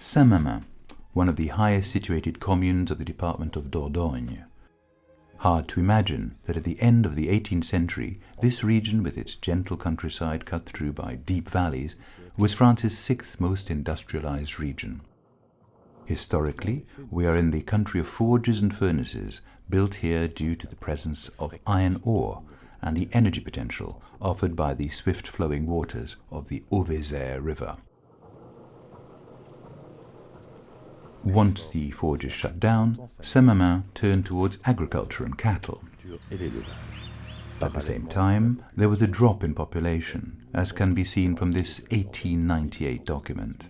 Saint-Mesmin, one of the highest situated communes of the department of Dordogne. Hard to imagine that at the end of the 18th century, this region, with its gentle countryside cut through by deep valleys, was France's sixth most industrialized region. Historically, we are in the country of forges and furnaces, built here due to the presence of iron ore and the energy potential offered by the swift-flowing waters of the Auvézère River. Once the forges shut down, Saint-Mesmin turned towards agriculture and cattle. At the same time, there was a drop in population, as can be seen from this 1898 document.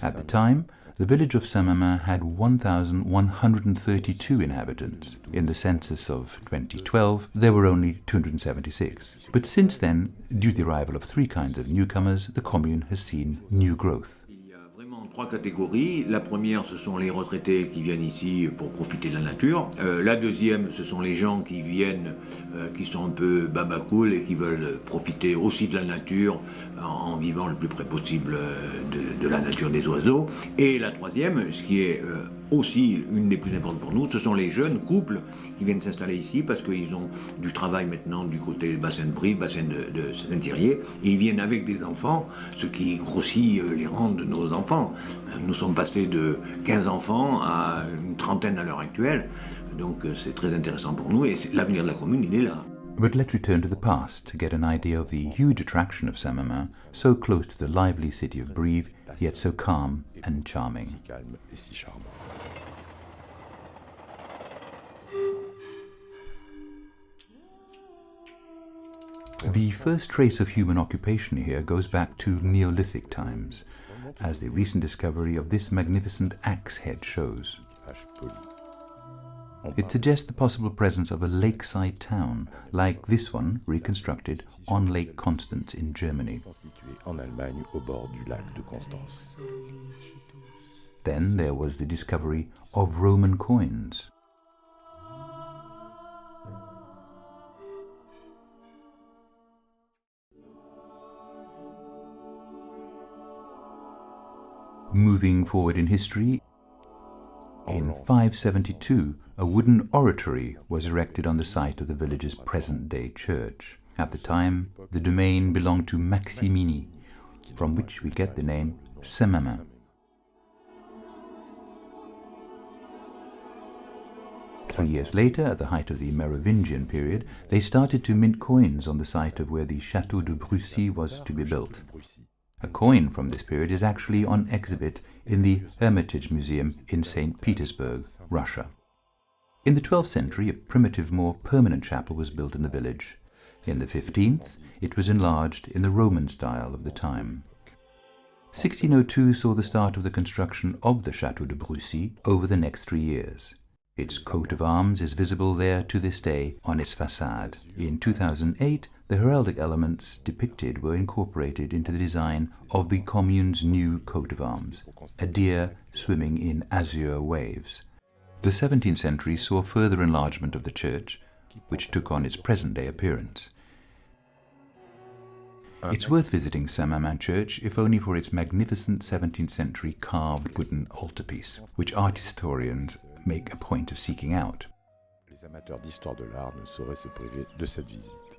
At the time, the village of Saint-Mesmin had 1,132 inhabitants. In the census of 2012, there were only 276. But since then, due to the arrival of three kinds of newcomers, the commune has seen new growth. Trois catégories. La première, ce sont les retraités qui viennent ici pour profiter de la nature. La deuxième, ce sont les gens qui viennent, qui sont un peu babacool et qui veulent profiter aussi de la nature en vivant le plus près possible de la nature des oiseaux. Et la troisième, ce qui est aussi une des plus importantes pour nous, ce sont les jeunes couples qui viennent s'installer ici parce qu'ils ont du travail maintenant du côté du bassin de Brie, bassin de Saint-Thierry, et ils viennent avec des enfants, ce qui grossit les rangs de nos enfants. Nous sommes passés de 15 enfants à une trentaine à l'heure actuelle, donc c'est très intéressant pour nous et l'avenir de la commune, il est là. But let's return to the past to get an idea of the huge attraction of Saint-Mesmin, so close to the lively city of Brive, yet so calm and charming. The first trace of human occupation here goes back to Neolithic times, as the recent discovery of this magnificent axe head shows. It suggests the possible presence of a lakeside town, like this one reconstructed on Lake Constance in Germany. Then there was the discovery of Roman coins. Moving forward in history, in 572, a wooden oratory was erected on the site of the village's present-day church. At the time, the domain belonged to Maximini, from which we get the name Saint-Mesmin. 3 years later, at the height of the Merovingian period, they started to mint coins on the site of where the Château de Brucy was to be built. A coin from this period is actually on exhibit in the Hermitage Museum in St. Petersburg, Russia. In the 12th century, a primitive, more permanent chapel was built in the village. In the 15th, it was enlarged in the Roman style of the time. 1602 saw the start of the construction of the Château de Brucy over the next 3 years. Its coat of arms is visible there to this day on its façade. In 2008, the heraldic elements depicted were incorporated into the design of the commune's new coat of arms, a deer swimming in azure waves. The 17th century saw further enlargement of the church, which took on its present-day appearance. It's worth visiting Saint-Mesmin Church, if only for its magnificent 17th century carved wooden altarpiece, which art historians make a point of seeking out. Les amateurs d'histoire de l'art ne sauraient se priver de cette visite.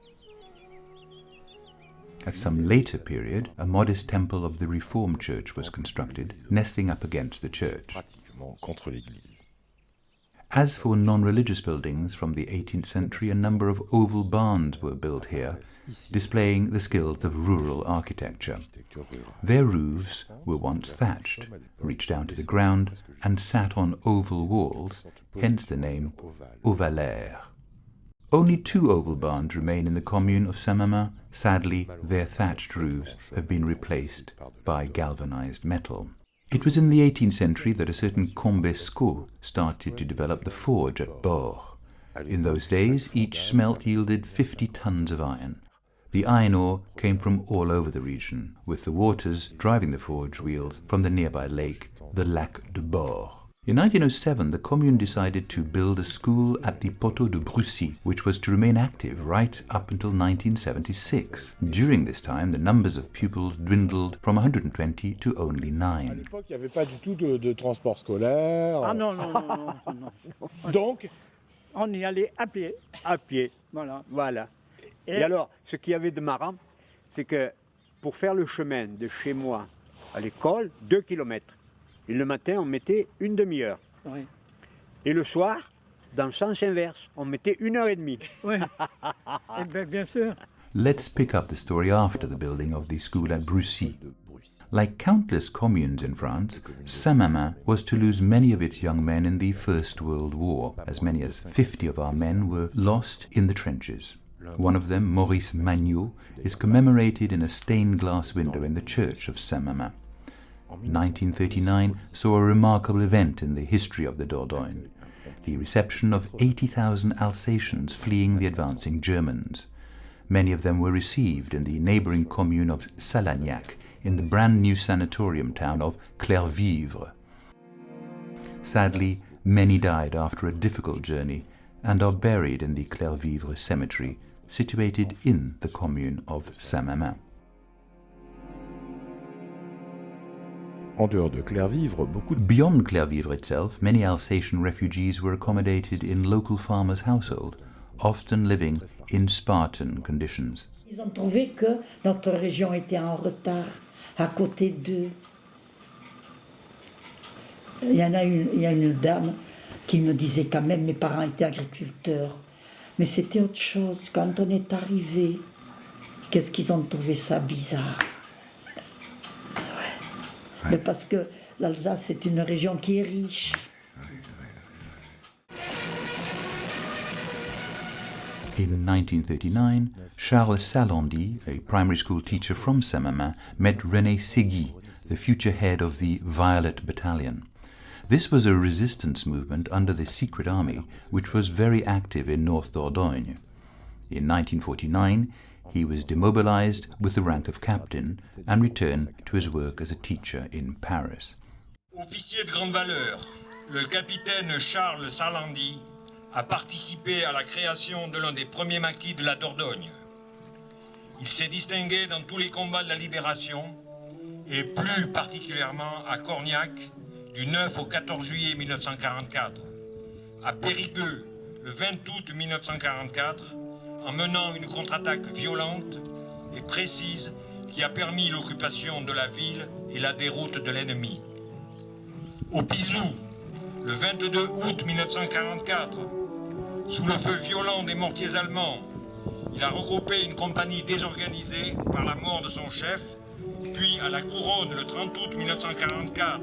At some later period, a modest temple of the Reformed Church was constructed, nestling up against the church. Pratiquement contre l'église. As for non-religious buildings from the 18th century, a number of oval barns were built here, displaying the skills of rural architecture. Their roofs were once thatched, reached down to the ground, and sat on oval walls, hence the name ovalaire. Only 2 oval barns remain in the commune of Saint-Mesmin. Sadly, their thatched roofs have been replaced by galvanized metal. It was in the 18th century that a certain Combesco started to develop the forge at Bord. In those days, each smelt yielded 50 tons of iron. The iron ore came from all over the region, with the waters driving the forge wheels from the nearby lake, the Lac de Bord. In 1907, the commune decided to build a school at the Poteau de Brucy, which was to remain active right up until 1976. During this time, the numbers of pupils dwindled from 120 to only 9. À l'époque, il n'y avait pas du tout de transport scolaire. Ah non, non, non, non, non, non. Donc, On y allait à pied. À pied, Voilà. voilà. Et alors, ce qu'il y avait de marrant, c'est que pour faire le chemin de chez moi à l'école, 2 kilomètres. Et le matin, on mettait une demi-heure. Oui. Et le soir, dans le sens inverse, on mettait 1 heure et demie. Oui. Eh bien sûr. Let's pick up the story after the building of the school at Brucy. Like countless communes in France, Saint-Mesmin was to lose many of its young men in the First World War. As many as 50 of our men were lost in the trenches. One of them, Maurice Magnaud, is commemorated in a stained glass window in the church of Saint-Mesmin. 1939 saw a remarkable event in the history of the Dordogne, the reception of 80,000 Alsatians fleeing the advancing Germans. Many of them were received in the neighbouring commune of Salagnac, in the brand new sanatorium town of Clervivre. Sadly, many died after a difficult journey and are buried in the Clervivre cemetery, situated in the commune of Saint-Mesmin. en dehors de Clervivre, beaucoup de... Beyond Clervivre itself, many Alsatian refugees were accommodated in local farmers' household, often living in Spartan conditions. Ils ont trouvé que notre région était en retard à côté d'eux. Il y a une dame qui me disait quand même, mes parents étaient agriculteurs. Mais c'était autre chose. Quand on est arrivé, qu'est-ce qu'ils ont trouvé ça bizarre. Ouais. Mais parce que l'Alsace, c'est une région qui est riche. In 1939, Charles Salandy, a primary school teacher from Saint-Mesmin, met René Séguy, the future head of the Violet Battalion. This was a resistance movement under the secret army, which was very active in North Dordogne. In 1949, he was demobilized with the rank of captain and returned to his work as a teacher in Paris. Officier de grande valeur, le capitaine Charles Salandy a participé à la création de l'un des premiers maquis de la Dordogne. Il s'est distingué dans tous les combats de la libération et plus particulièrement à Cornillac du 9 au 14 juillet 1944, à Périgueux le 20 août 1944, en menant une contre-attaque violente et précise qui a permis l'occupation de la ville et la déroute de l'ennemi. Au Pizou, le 22 août 1944, sous le feu violent des mortiers allemands, il a regroupé une compagnie désorganisée par la mort de son chef, puis à la Couronne le 30 août 1944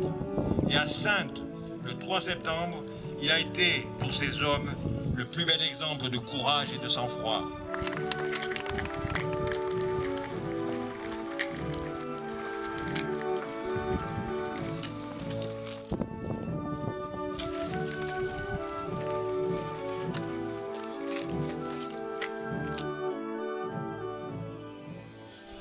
et à Saintes le 3 septembre, il a été, pour ces hommes, le plus bel exemple de courage et de sang-froid.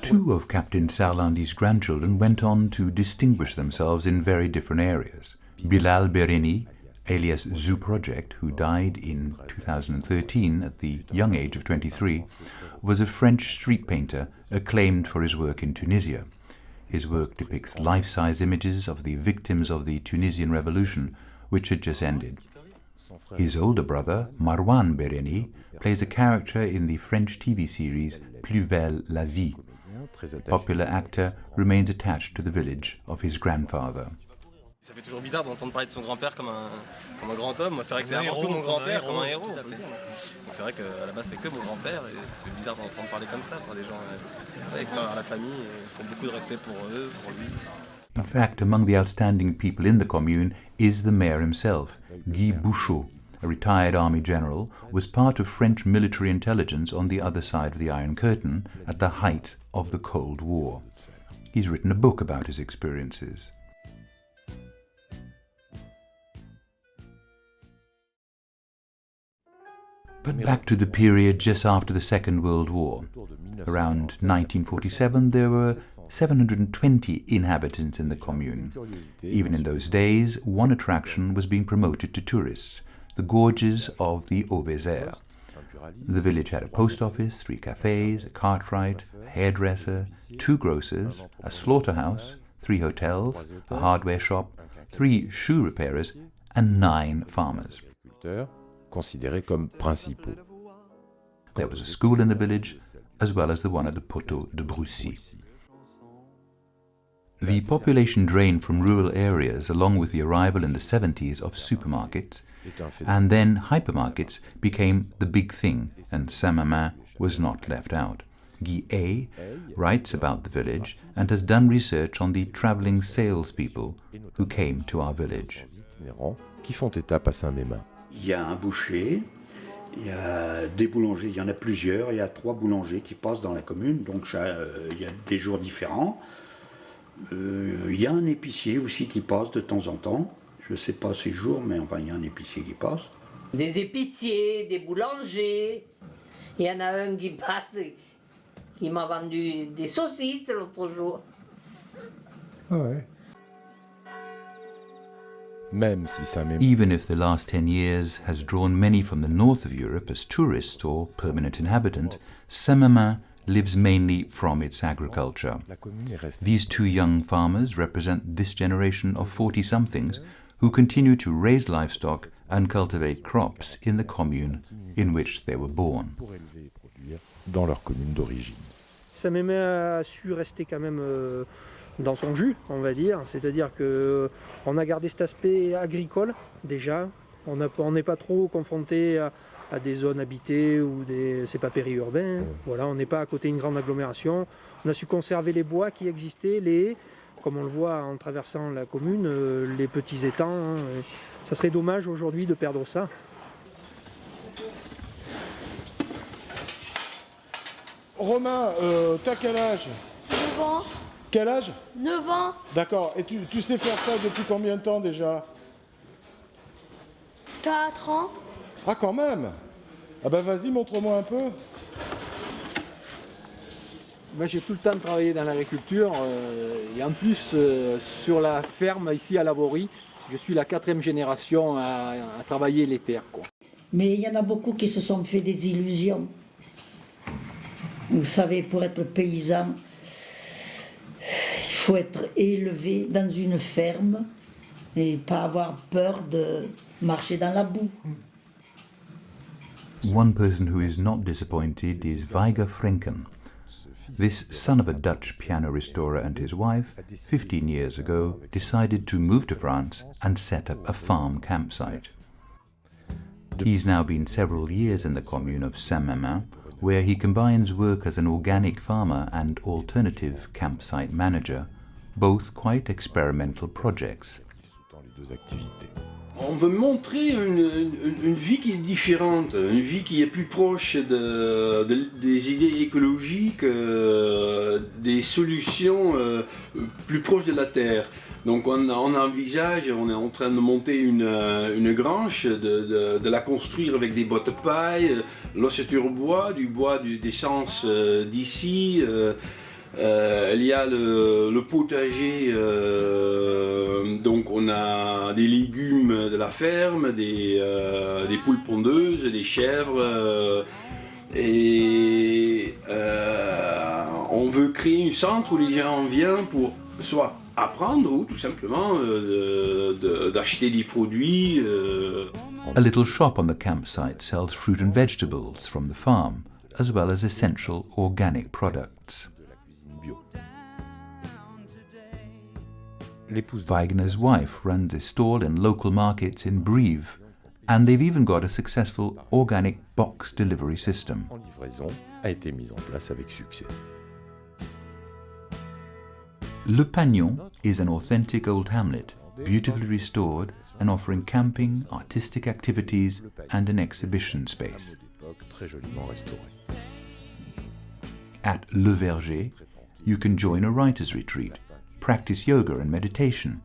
Two of Captain Salandy's grandchildren went on to distinguish themselves in very different areas. Bilal Bereni, alias Zoo Project, who died in 2013 at the young age of 23, was a French street painter acclaimed for his work in Tunisia. His work depicts life-size images of the victims of the Tunisian Revolution, which had just ended. His older brother, Marwan Bereni, plays a character in the French TV series Plus belle la vie. The popular actor remains attached to the village of his grandfather. Ça fait toujours bizarre d'entendre parler de son grand-père comme un grand homme. Moi, c'est vrai que c'est avant tout mon grand-père, comme un héros, on peut dire. Donc c'est vrai qu'à la base, c'est que mon grand-père, et c'est bizarre d'entendre parler comme ça par des gens extérieurs à la famille, et qui ont beaucoup de respect pour eux, pour lui. In fact, among the outstanding people in the commune is the mayor himself. Guy Bouchot, a retired army general, was part of French military intelligence on the other side of the Iron Curtain at the height of the Cold War. He's written a book about his experiences. But back to the period just after the Second World War. Around 1947 there were 720 inhabitants in the commune. Even in those days, one attraction was being promoted to tourists, the gorges of the Auvergne. The village had a post office, 3 cafes, a cartwright, a hairdresser, 2 grocers, a slaughterhouse, 3 hotels, a hardware shop, 3 shoe repairers, and 9 farmers. Considérés comme principaux. There was a school in the village, as well as the one at the Poteau de Brussy. The population drained from rural areas along with the arrival in the 70s of supermarkets, and then hypermarkets became the big thing, and Saint-Mesmin was not left out. Guy A. writes about the village and has done research on the travelling salespeople who came to our village. Qui font étape à Saint-Mesmin. Il y a un boucher, il y a des boulangers, il y en a plusieurs, il y a 3 boulangers qui passent dans la commune, donc il y a des jours différents. Il y a un épicier aussi qui passe de temps en temps, je ne sais pas ces jours, mais enfin il y a un épicier qui passe. Des épiciers, des boulangers, il y en a un qui passe, qui m'a vendu des saucisses l'autre jour. Ah ouais. Même si Saint-Mesmin. Even if the last 10 years has drawn many from the north of Europe as tourists or permanent inhabitants, Saint-Mesmin lives mainly from its agriculture. These 2 young farmers represent this generation of 40-somethings who continue to raise livestock and cultivate crops in the commune in which they were born. Dans leur commune d'origine. Saint-Mesmin a su rester quand même dans son jus, on va dire, c'est-à-dire qu'on a gardé cet aspect agricole déjà, on n'est pas trop confronté à des zones habitées ou c'est pas périurbain, voilà, on n'est pas à côté d'une grande agglomération, on a su conserver les bois qui existaient, les haies, comme on le voit en traversant la commune, les petits étangs, ça serait dommage aujourd'hui de perdre ça. Romain, t'as quel âge? 9 ans. Quel âge? 9 ans. D'accord, et tu sais faire ça depuis combien de temps déjà? 4 ans. Ah quand même. Ah ben vas-y, montre-moi un peu. Moi j'ai tout le temps travaillé dans l'agriculture et en plus sur la ferme ici à Laborie, je suis la 4e génération à travailler les terres, quoi. Mais il y en a beaucoup qui se sont fait des illusions. Vous savez, pour être paysan, il faut être élevé dans une ferme et pas avoir peur de marcher dans la boue. One person who is not disappointed is Weiger Frenken. This son of a Dutch piano restorer and his wife, 15 years ago, decided to move to France and set up a farm campsite. He's now been several years in the commune of Saint-Mesmin, where he combines work as an organic farmer and alternative campsite manager, both quite experimental projects. On veut montrer une vie qui est différente, une vie qui est plus proche des idées écologiques, des solutions plus proches de la terre. Donc on envisage, on est en train de monter une grange, de la construire avec des bottes de paille, l'ossature bois, du bois d'essence d'ici. Il y a le potager, donc on a des légumes de la ferme, des poules pondeuses, des chèvres, et on veut créer un centre où les gens viennent pour soit apprendre ou tout simplement d'acheter des produits. A little shop on the campsite sells fruit and vegetables from the farm, as well as essential organic products. Wagner's wife runs a stall in local markets in Brive, and they've even got a successful organic box delivery system. En livraison a été mise en place avec succès. Le Pagnon is an authentic old hamlet, beautifully restored and offering camping, artistic activities and an exhibition space. Très joliment restauré. At Le Verger, you can join a writer's retreat, practice yoga and meditation,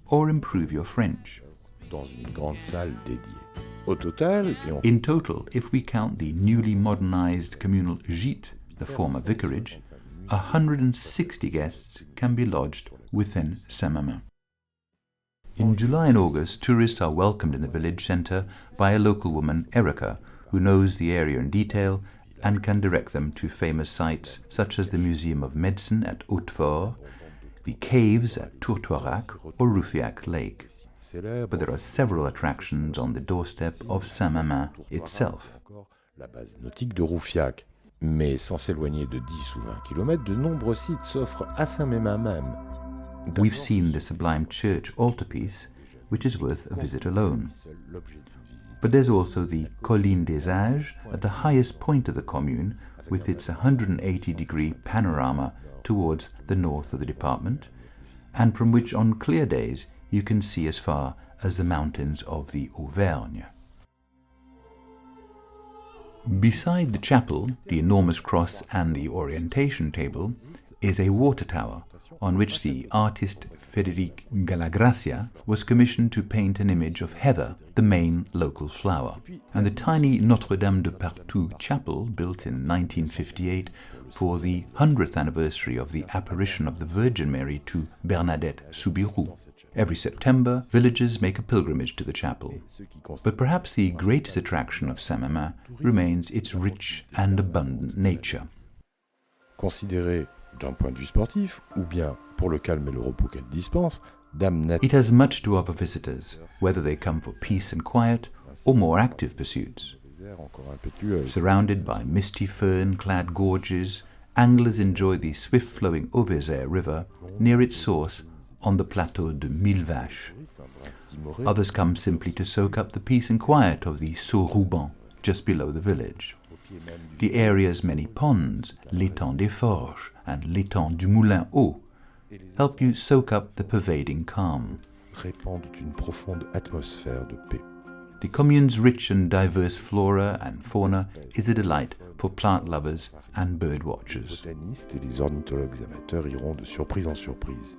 or improve your French. Dans une grande salle dédiée. Au total, In total, if we count the newly modernized communal gîte, the former vicarage, 160 guests can be lodged within Saint-Mesmin. In July and August, tourists are welcomed in the village centre by a local woman, Erica, who knows the area in detail and can direct them to famous sites such as the Museum of Medicine at Hautefort, the caves at Tourtoirac or Roufiac Lake. But there are several attractions on the doorstep of Saint-Mesmin itself. La base nautique de Roufiac. Mais sans s'éloigner de 10 ou 20 km, de nombreux sites s'offrent à Saint-Mesmin même. We've seen the sublime church altarpiece, which is worth a visit alone. But there's also the Colline des Ages at the highest point of the commune, with its 180-degree panorama towards the north of the department, and from which on clear days you can see as far as the mountains of the Auvergne. Beside the chapel, the enormous cross and the orientation table is a water tower on which the artist Frédéric Galagracia was commissioned to paint an image of heather, the main local flower. And the tiny Notre-Dame de Partout chapel, built in 1958 for the 100th anniversary of the apparition of the Virgin Mary to Bernadette Soubirous. Every September, villagers make a pilgrimage to the chapel. But perhaps the greatest attraction of Saint-Mesmin remains its rich and abundant nature. Considéré d'un point de vue sportif, ou bien pour le calme et le repos qu'elle dispense, Dame Nat... It has much to offer visitors, whether they come for peace and quiet or more active pursuits. Surrounded by misty fern-clad gorges, anglers enjoy the swift-flowing Auvergne River near its source on the plateau de Mille Vaches. Others come simply to soak up the peace and quiet of the Saut-Rouban, just below the village. The area's many ponds, l'étang des Forges and l'étang du Moulin Haut, help you soak up the pervading calm. Répandent une profonde atmosphère de paix. The commune's rich and diverse flora and fauna is a delight for plant lovers and bird watchers. Les botanistes et les ornithologues amateurs iront de surprise en surprise.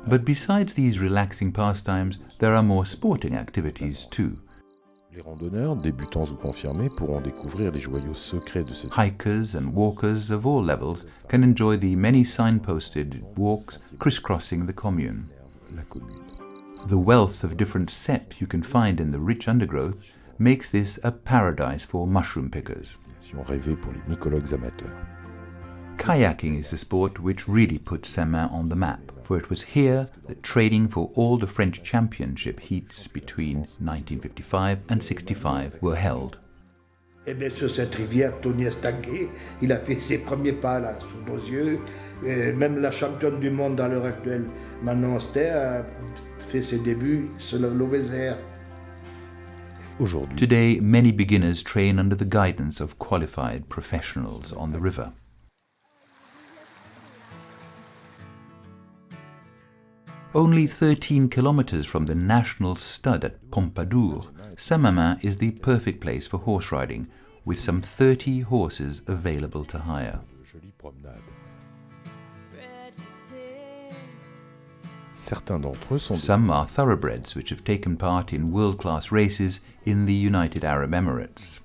But besides these relaxing pastimes, there are more sporting activities too. Les randonneurs, débutants ou confirmés, pourront découvrir les joyaux secrets de cette... Hikers and walkers of all levels can enjoy the many signposted walks crisscrossing the commune. La commune. The wealth of different cep you can find in the rich undergrowth makes this a paradise for mushroom pickers. Rêvée pour les mycologues amateurs. Kayaking is the sport which really puts Saint-Mesmin on the map, for it was here that training for all the French championship heats between 1955 and 65 were held. Et bien sur cette rivière, Tony Estanguet, il a fait ses premiers pas là, sous nos yeux. Et même la championne du monde à l'heure actuelle, Manon Oster, a fait ses débuts sur l'Auvergne. Today, many beginners train under the guidance of qualified professionals on the river. Only 13 kilometers from the national stud at Pompadour, Saint-Mesmin is the perfect place for horse riding, with some 30 horses available to hire. Some are thoroughbreds which have taken part in world-class races in the United Arab Emirates.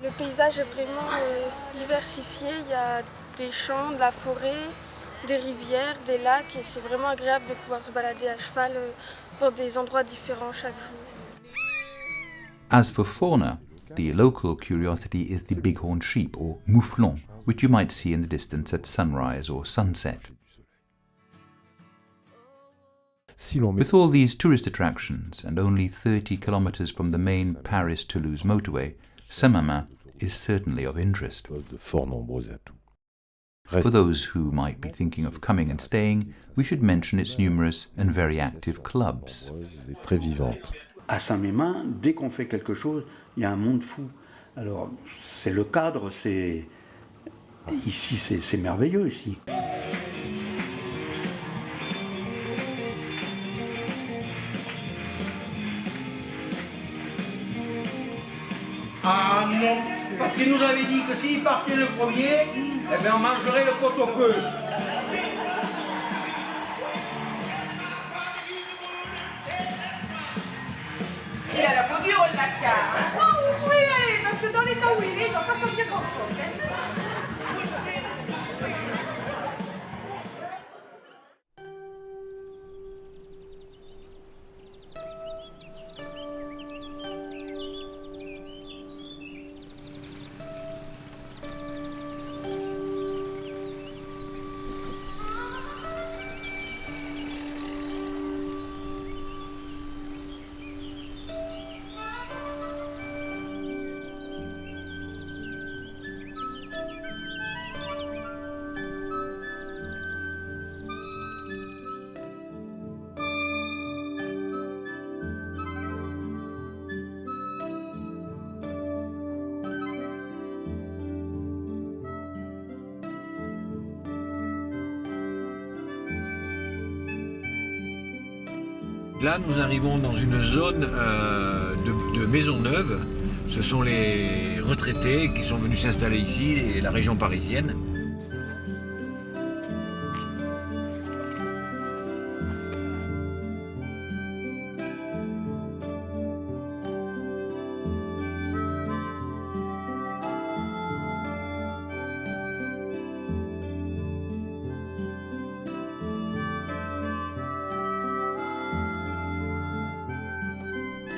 Le paysage est vraiment diversifié, il y a des champs, de la forêt, des rivières, des lacs et c'est vraiment agréable de pouvoir se balader à cheval dans des endroits différents chaque jour. As for fauna, the local curiosity is the bighorn sheep or mouflon, which you might see in the distance at sunrise or sunset. With all these tourist attractions and only 30 kilometers from the main Paris-Toulouse motorway, Saint-Mesmin is certainly of interest. For those who might be thinking of coming and staying, we should mention its numerous and very active clubs. À Saint-Mesmin, dès qu'on fait quelque chose, il y a un monde fou. Alors, c'est le cadre, c'est... Ici, c'est merveilleux, ici. Ah non, parce qu'il nous avait dit que s'il partait le premier, eh bien on mangerait le pot-au-feu. solito Willy, il doit pas sortir grand-chose. Là, nous arrivons dans une zone de maisons neuves. Ce sont les retraités qui sont venus s'installer ici, et la région parisienne.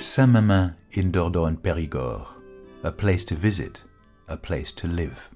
Saint-Mesmin in Dordogne Périgord, a place to visit, a place to live.